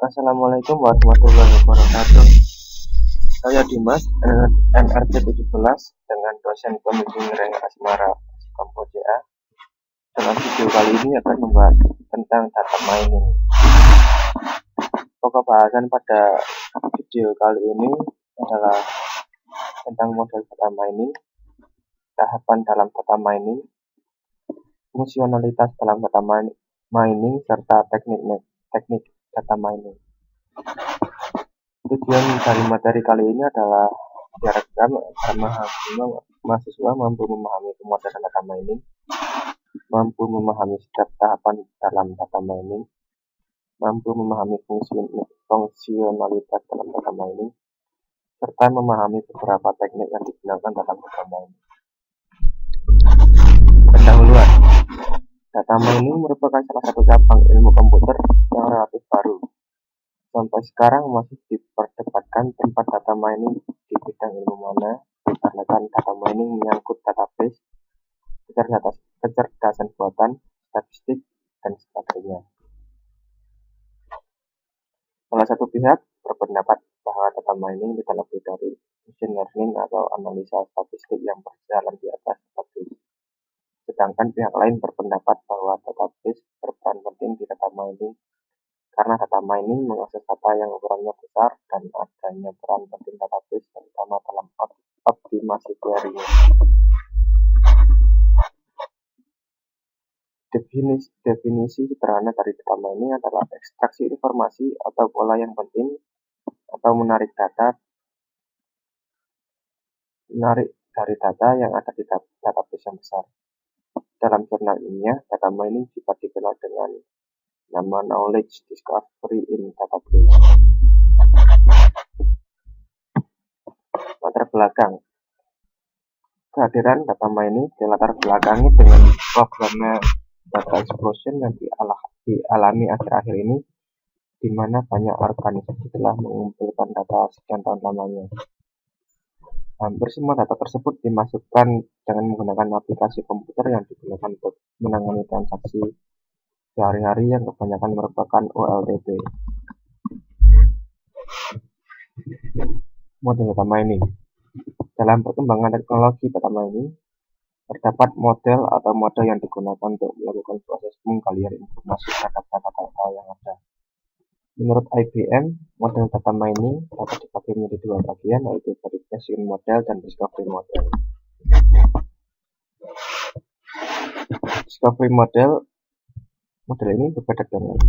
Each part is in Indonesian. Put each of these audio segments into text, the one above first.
Assalamualaikum warahmatullahi wabarakatuh. Saya Dimas, NRT 17 dengan dosen pembimbing Reng Asmara Kamboja. Dalam video kali ini akan membahas tentang data mining. Pokok bahasan pada video kali ini adalah tentang model data mining, tahapan dalam data mining, fungsionalitas dalam data mining, serta teknik data mining. Tujuan dari materi kali ini adalah diharapkan agar mahasiswa mampu memahami pemodern data mining, mampu memahami setiap tahapan dalam data mining, mampu memahami fungsionalitas dalam data mining, serta memahami beberapa teknik yang digunakan dalam data mining. Pendahuluan. Data mining merupakan salah satu cabang ilmu komputer yang relatif baru. Sampai sekarang masih diperdebatkan tempat data mining di bidang ilmu mana, dikarenakan data mining menyangkut database, kecerdasan buatan, statistik, dan sebagainya. Salah satu pihak berpendapat bahwa data mining tidak lebih dari machine learning atau analisa statistik yang berjalan di atas database. Sedangkan pihak lain berpendapat bahwa database berperan penting di data mining karena data mining mengakses data yang ukurannya besar dan adanya peran penting database terutama dalam optimasi query. Definisi sederhana dari data mining adalah ekstraksi informasi atau pola yang penting atau menarik dari data yang ada di database yang besar. Dalam jurnal ilmiah, data mining juga dikenal dengan nama knowledge discovery in database. Latar belakang. Kehadiran data mining dilatar belakangi dengan programnya data explosion yang dialami akhir-akhir ini, di mana banyak organisasi telah mengumpulkan data sekian tahun lamanya. Hampir semua data tersebut dimasukkan dengan menggunakan aplikasi komputer yang digunakan untuk menangani transaksi sehari-hari yang kebanyakan merupakan OLTP. Model data mining. Dalam perkembangan teknologi data mining, terdapat model atau mode yang digunakan untuk melakukan proses penggalian informasi terhadap data-data yang ada. Menurut IBM, model data mining dapat dibagi menjadi dua bagian, yaitu verification model dan discovery model. Discovery model ini berbeda dengan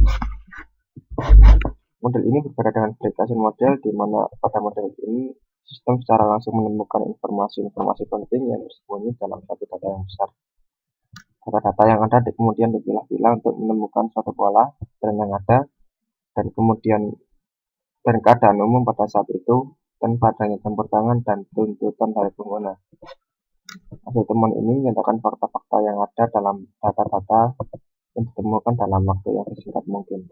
verification model, di mana pada model ini sistem secara langsung menemukan informasi penting yang tersembunyi dalam satu data yang besar. Data-data yang ada kemudian dipilah-pilah untuk menemukan suatu pola tren yang ada dan keadaan umum pada saat itu tanpa adanya campur tangan dan tuntutan dari pengguna. Hasil temuan ini menyatakan fakta-fakta yang ada dalam data-data yang ditemukan dalam waktu yang sesingkat mungkin.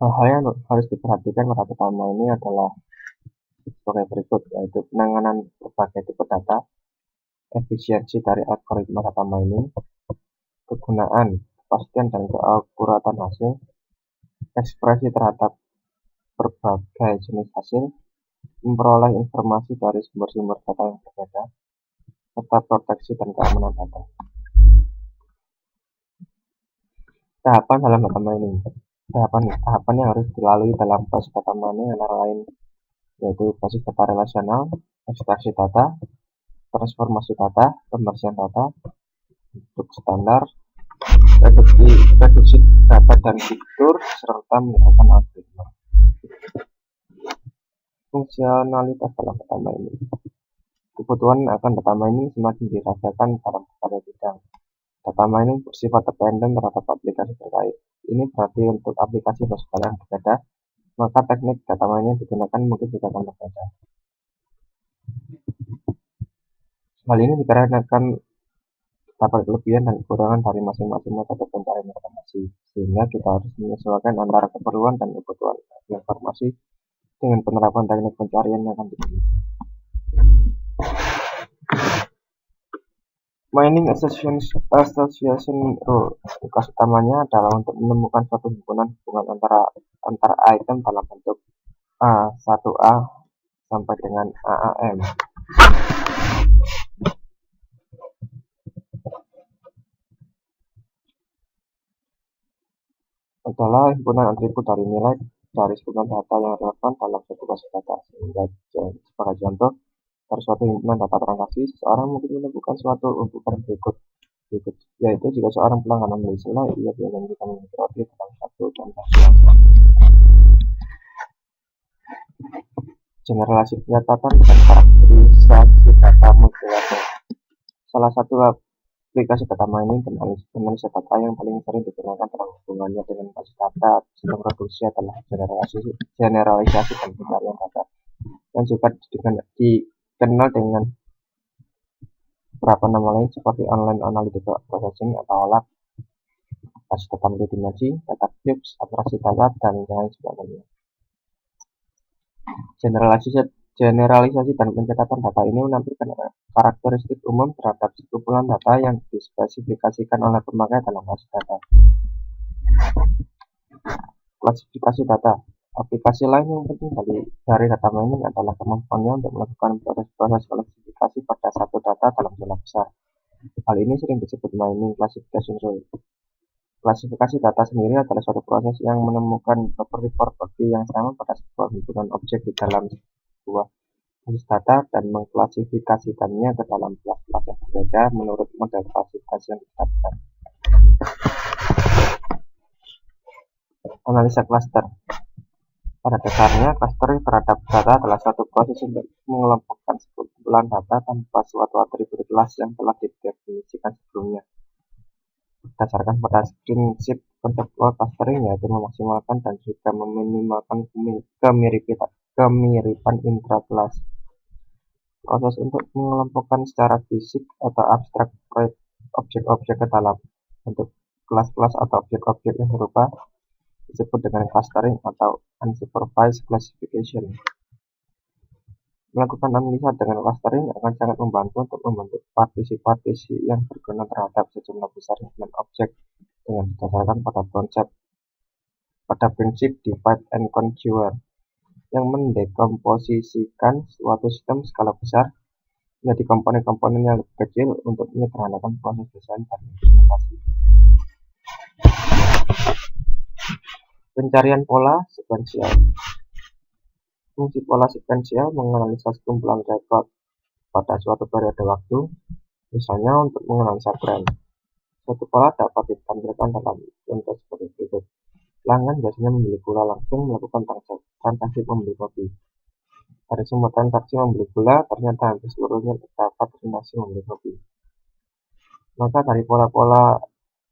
Hal-hal yang harus diperhatikan pada data mining adalah sebagai berikut, yaitu penanganan berbagai tipe data, efisiensi dari algoritma data mining, kegunaan, kepastian dan keakuratan hasil, ekspresi terhadap berbagai jenis hasil, memperoleh informasi dari sumber-sumber data yang berbeda, serta proteksi dan keamanan data. Tahapan dalam data mining. Tahapan yang harus dilalui dalam proses data mining antara lain yaitu basis data relasional, ekstraksi data, transformasi data, pembersihan data, bentuk standar, reduksi data dan fitur, serta meningkatkan algoritma. Fungsionalitas dalam data mining. Kebutuhan akan data mining semakin dirasakan dalam berbagai bidang. Data mining bersifat dependen terhadap aplikasi terkait. Ini berarti untuk aplikasi berskala yang berbeda, maka teknik data mining yang digunakan mungkin juga akan berbeda. Hal ini dikarenakan terdapat kelebihan dan kekurangan dari masing-masing metode pencarian informasi, sehingga kita harus menyesuaikan antara keperluan dan kebutuhan informasi dengan penerapan teknik pencarian yang akan digunakan. Mining Association Rule. Tugas utamanya adalah untuk menemukan suatu hubungan antara item dalam bentuk A1A sampai dengan AAM. Adalah himpunan atribut dari nilai dari sejumlah data yang relevan dalam suatu basis data. Sebagai contoh, dari suatu himpunan data transaksi, seseorang mungkin menemukan suatu hubungan berikut, yaitu jika seorang pelanggan membeli selai, ia biasanya memiliki roti dalam satu transaksi yang sama. Generalisasi pencatatan dan karakterisasi data multivariabel. Salah satu aplikasi data mining dan analisa data yang paling sering digunakan dalam hubungannya dengan basis data sistem produksi adalah generalisasi dan pencarian data, yang juga dikenal dengan beberapa nama lain seperti online analytical processing atau OLAP, basis data multidimensi, data cubes, abstraksi data, dan lain sebagainya. Generalisasi dan pencatatan data ini menampilkan karakteristik umum terhadap sekumpulan data yang dispesifikasikan oleh pemakai dalam basis data. Klasifikasi data. Aplikasi lain yang penting dari data mining adalah kemampuannya untuk melakukan proses-proses klasifikasi pada satu data dalam jumlah besar. Hal ini sering disebut mining classification rule. Klasifikasi data sendiri adalah suatu proses yang menemukan properti yang sama pada sebuah himpunan objek di dalam sebuah basis data dan mengklasifikasikannya ke dalam kelas-kelas yang berbeda menurut model klasifikasi yang ditetapkan. Analisa klaster. Pada dasarnya, clustering terhadap data adalah suatu proses untuk mengelompokkan sekumpulan data tanpa suatu atribut kelas yang telah didefinisikan sebelumnya. Berdasarkan pada prinsip konseptual clustering, yaitu memaksimalkan dan juga meminimalkan kemiripan intra-kelas. Proses untuk mengelompokkan secara fisik atau abstrak objek-objek ke dalam bentuk kelas-kelas atau objek-objek yang serupa disebut dengan clustering atau unsupervised classification. Melakukan analisa dengan clustering akan sangat membantu untuk membentuk partisi-partisi yang berguna terhadap sejumlah besar himpunan objek dengan berdasarkan pada prinsip divide and conquer yang mendekomposisikan suatu sistem skala besar menjadi komponen-komponen yang lebih kecil untuk menyederhanakan proses desain dan implementasi. Pencarian pola sekuensial. Fungsi pola sekuensial menganalisa sekumpulan rekod pada suatu periode waktu, misalnya untuk menganalisa tren. Suatu pola dapat ditampilkan dalam contoh sebagai berikut. Pelanggan biasanya membeli gula langsung melakukan transaksi membeli kopi. Dari semua transaksi membeli gula, ternyata hampir seluruhnya terdapat transaksi membeli kopi. Maka dari pola-pola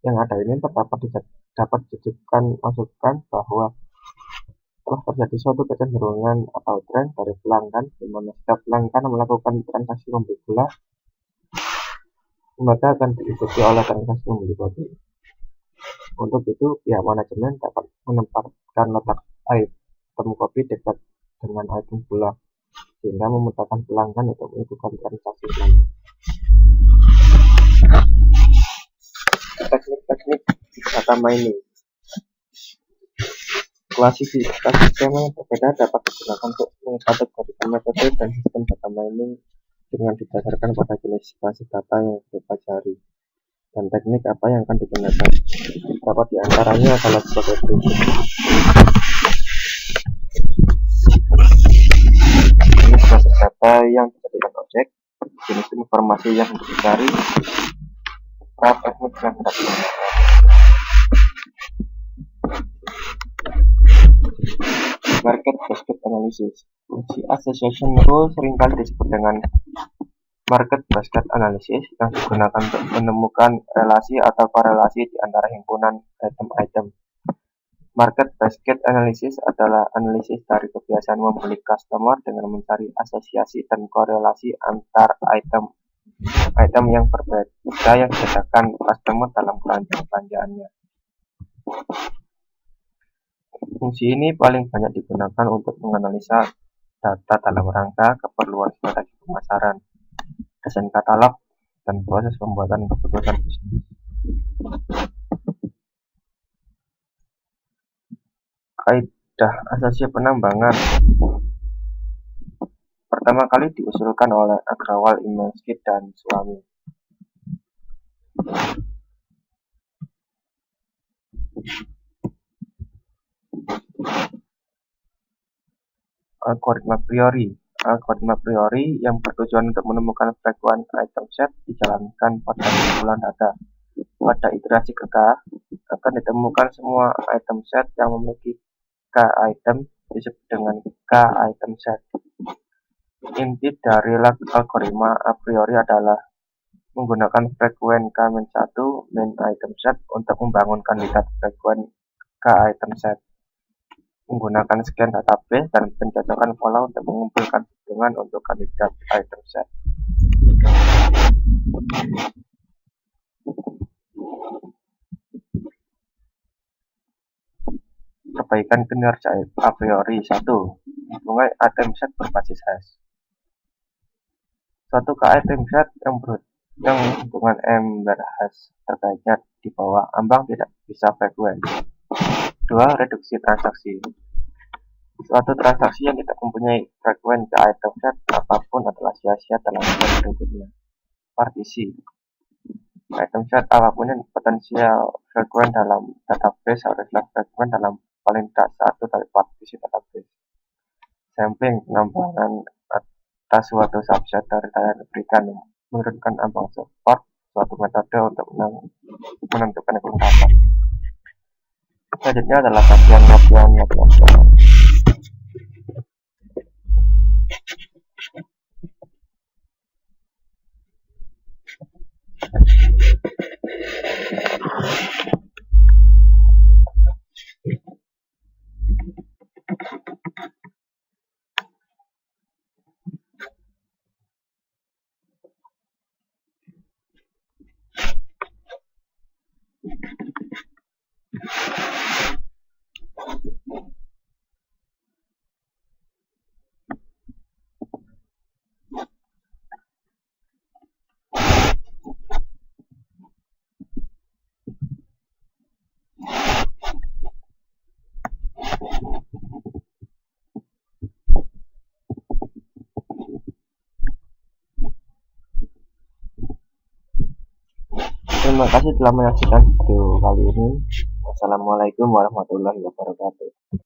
yang ada ini dapat dijadikan masukan bahwa telah terjadi suatu kecenderungan atau tren dari pelanggan, di mana setiap pelanggan melakukan transaksi membeli gula, maka akan diikuti oleh transaksi membeli kopi. Untuk itu, pihak manajemen dapat menempatkan letak item kopi dekat dengan item gula, sehingga memudahkan pelanggan untuk melakukan transaksi belanja. Teknik-teknik data mining. Klasifikasi skema yang berbeda dapat digunakan untuk mengkategorikan metode dan sistem data mining dengan didasarkan pada jenis basis data yang dipelajari dan teknik apa yang akan digunakan. Beberapa di antaranya adalah sebagai berikut. Jenis basis data yang dijadikan objek, jenis informasi yang dicari, teknik yang tidak digunakan. Market basket analysis. Fungsi association rule seringkali disebut dengan market basket analysis yang digunakan untuk menemukan relasi atau korelasi di antara himpunan item-item. Market basket analysis adalah analisis dari kebiasaan membeli customer dengan mencari asosiasi dan korelasi antar item yang berbeda yang dibedakan customer dalam belanjaannya. Fungsi ini paling banyak digunakan untuk menganalisa data dalam rangka keperluan strategi pemasaran, desain katalog, dan proses pembuatan keputusan bisnis. Kaidah asasi penambangan pertama kali diusulkan oleh Agrawal Imansky dan suami. Algoritma priori yang bertujuan untuk menemukan frekuensi item set dijalankan pada kumpulan data. Pada iterasi ke K akan ditemukan semua item set yang memiliki K item disebut dengan K item set. Inti dari algoritma a priori adalah menggunakan frekuensi K-1 min item set untuk membangun kandidat frekuensi K item set. Menggunakan sekian database dan pencocokan pola untuk mengumpulkan hitungan untuk kandidat item set. Perbaikan kinerja a priori 1. Hitungan item set berbasis hash. Suatu K item set yang hitungan M berhash terkaitnya di bawah ambang tidak bisa frekuensi. 2. Reduksi transaksi. Suatu transaksi yang tidak mempunyai frekuensi ke item set apapun adalah sia-sia dalam step berikutnya. Partisi. Item set apapun yang potensial frekuensi dalam database haruslah frekuensi dalam paling tidak satu dari partisi database. Sampling penambangan atas suatu subset dari data yang diberikan yang menurunkan ambang support suatu metode untuk menentukan kelengkapan. Selanjutnya adalah bagian latihan. Terima kasih telah menyaksikan video kali ini. Wassalamualaikum warahmatullahi wabarakatuh.